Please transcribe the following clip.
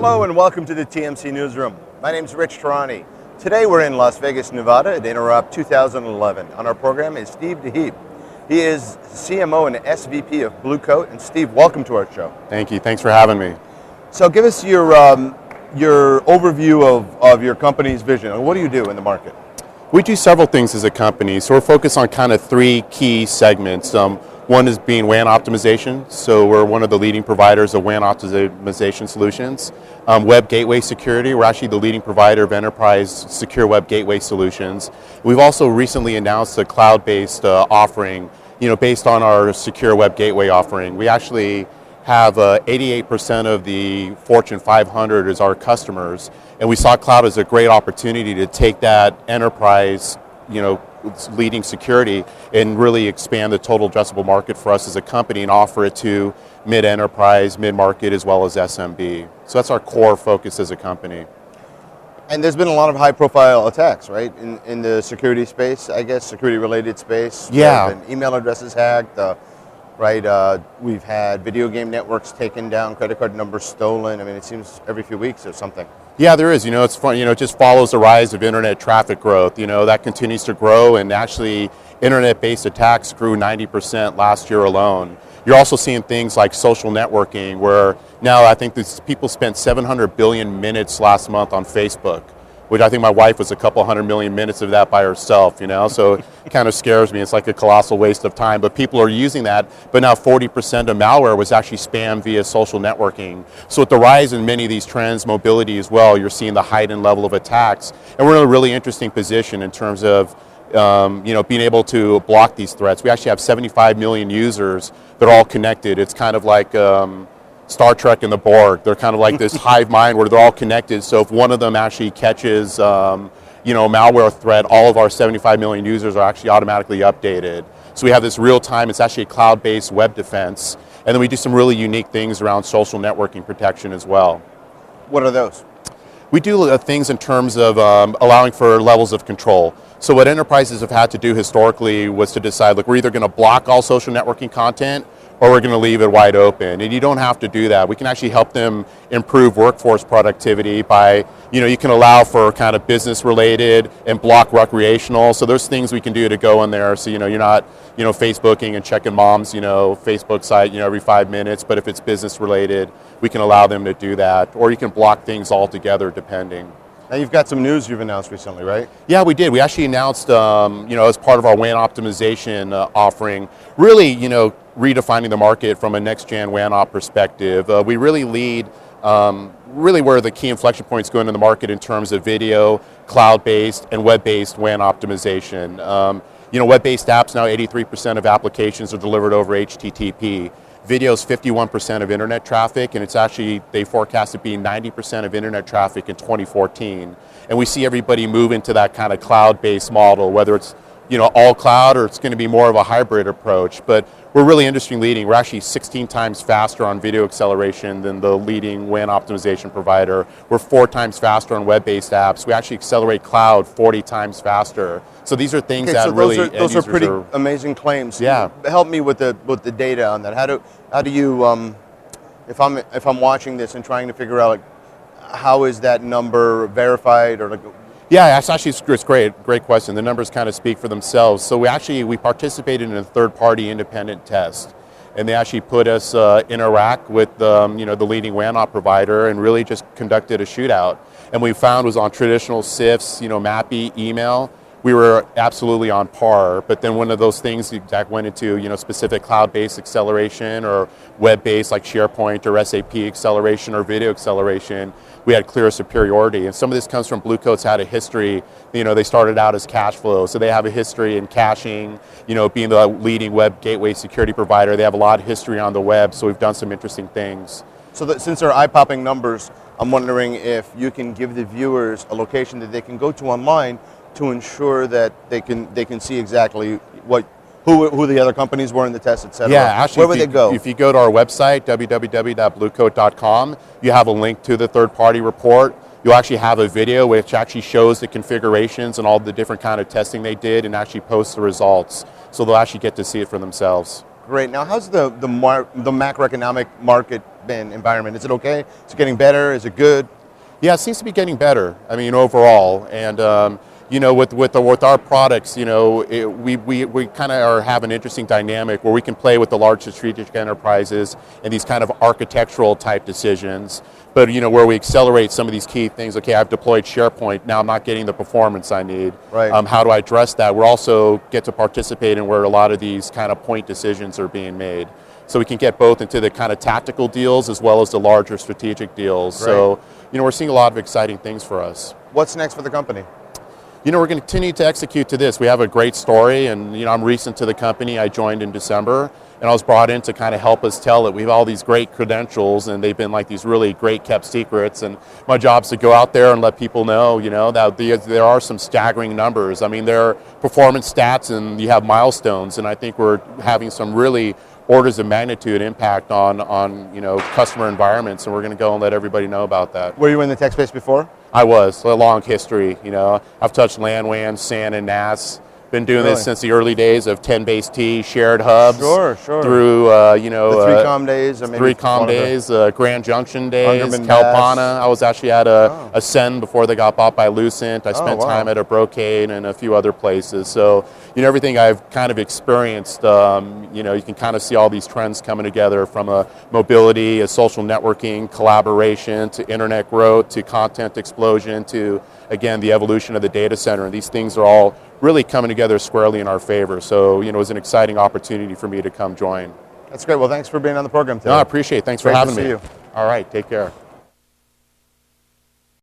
Hello and welcome to the TMC Newsroom. My name is Rich Tehrani. Today we're in Las Vegas, Nevada at Interop 2011. On our program is Steve Daheb. He is CMO and SVP of Blue Coat. And Steve, welcome to our show. Thank you. Thanks for having me. So give us your overview of your company's vision. What do you do in the market? We do several things as a company. So we're focused on kind of three key segments. One is being WAN optimization. So we're one of the leading providers of WAN optimization solutions. Web gateway security. We're actually the leading provider of enterprise secure web gateway solutions. We've also recently announced a cloud-based offering, based on our secure web gateway offering. We actually have 88% of the Fortune 500 as our customers, and we saw cloud as a great opportunity to take that enterprise, leading security and really expand the total addressable market for us as a company and offer it to mid-enterprise, mid-market, as well as SMB. So that's our core focus as a company. And there's been a lot of high-profile attacks, right, in the security space, I guess, security-related space. Yeah. There have been email addresses hacked, right? We've had video game networks taken down, credit card numbers stolen. I mean, it seems every few weeks there's something. Yeah, there is. It's fun. It just follows the rise of internet traffic growth. That continues to grow, and actually, internet-based attacks grew 90% last year alone. You're also seeing things like social networking, where now I think people spent 700 billion minutes last month on Facebook, which I think my wife was a couple 100 million minutes of that by herself, so it kind of scares me. It's like a colossal waste of time, but people are using that. But now 40% of malware was actually spam via social networking. So with the rise in many of these trends, mobility as well, you're seeing the heightened level of attacks. And we're in a really interesting position in terms of being able to block these threats. We actually have 75 million users that are all connected. It's kind of like Star Trek and the Borg. They're kind of like this hive mind where they're all connected. So if one of them actually catches, a malware threat, all of our 75 million users are actually automatically updated. So we have this real time. It's actually a cloud-based web defense. And then we do some really unique things around social networking protection as well. What are those? We do things in terms of allowing for levels of control. So what enterprises have had to do historically was to decide, look, we're either going to block all social networking content or we're going to leave it wide open. And you don't have to do that. We can actually help them improve workforce productivity by, you can allow for kind of business related and block recreational. So there's things we can do to go in there so, you're not, Facebooking and checking mom's, Facebook site, every 5 minutes. But if it's business related, we can allow them to do that. Or you can block things altogether depending. Now you've got some news you've announced recently, right? Yeah, we did. We actually announced, as part of our WAN optimization offering, really, redefining the market from a next-gen WAN op perspective. We really lead, really where the key inflection points go into the market in terms of video, cloud-based, and web-based WAN optimization. Web-based apps now, 83% of applications are delivered over HTTP. Video is 51% of internet traffic, and it's actually, they forecast it being 90% of internet traffic in 2014. And we see everybody move into that kind of cloud-based model, whether it's all cloud or it's going to be more of a hybrid approach. But we're really industry leading. We're actually 16 times faster on video acceleration than the leading WAN optimization provider. We're 4 times faster on web-based apps. We actually accelerate cloud 40 times faster. So these are things that really those are pretty amazing claims. Yeah. Help me with the data on that. How do you if I'm watching this and trying to figure out how is that number verified or Yeah, it's great question. The numbers kind of speak for themselves. So we participated in a third-party independent test, and they actually put us in Iraq with the leading WAN op provider and really just conducted a shootout. And we found was on traditional SIFs, MAPI, email, we were absolutely on par. But then one of those things that went into specific cloud-based acceleration or web-based like SharePoint or SAP acceleration or video acceleration, we had clear superiority. And some of this comes from Blue Coat's had a history. They started out as cash flow, so they have a history in caching. Being the leading web gateway security provider, they have a lot of history on the web. So we've done some interesting things. So since they're eye-popping numbers, I'm wondering if you can give the viewers a location that they can go to online to ensure that they can see exactly who the other companies were in the test, et cetera. Yeah, actually, where would they go? If you go to our website, www.bluecoat.com, you have a link to the third-party report. You'll actually have a video which actually shows the configurations and all the different kind of testing they did and actually posts the results. So they'll actually get to see it for themselves. Great. Now, how's the macroeconomic market environment? Is it okay? Is it getting better? Is it good? Yeah, it seems to be getting better. I mean, overall, and you know, with our products, you know, we kind of have an interesting dynamic where we can play with the large strategic enterprises and these kind of architectural type decisions. But you know, where we accelerate some of these key things. Okay, I've deployed SharePoint. Now I'm not getting the performance I need. Right. How do I address that? We also get to participate in where a lot of these kind of point decisions are being made. So we can get both into the kind of tactical deals as well as the larger strategic deals. Right. So, you know, we're seeing a lot of exciting things for us. What's next for the company? You know, we're going to continue to execute to this. We have a great story, and you know, I'm recent to the company. I joined in December, and I was brought in to kind of help us tell it. We have all these great credentials, and they've been like these really great kept secrets. And my job's to go out there and let people know, you know, that there are some staggering numbers. I mean, there are performance stats, and you have milestones, and I think we're having some really orders of magnitude impact on you know, customer environments, and we're going to go and let everybody know about that. Were you in the tech space before? I was. A long history, you know. I've touched LAN, WAN, SAN, and NAS. Been doing this since the early days of 10BASE-T, shared hubs. Sure. Through, you know... The 3Com days? Or maybe 3Com days, Grand Junction days, Underman Kalpana. I was actually at a Sen before they got bought by Lucent. I spent time at a Brocade and a few other places. So, you know, everything I've kind of experienced, you know, you can kind of see all these trends coming together from a mobility, a social networking, collaboration, to internet growth, to content explosion, to, again, the evolution of the data center. And these things are all really coming together squarely in our favor. So, you know, it was an exciting opportunity for me to come join. That's great. Well, thanks for being on the program today. No, I appreciate it. Thanks for having me. See you. All right, take care.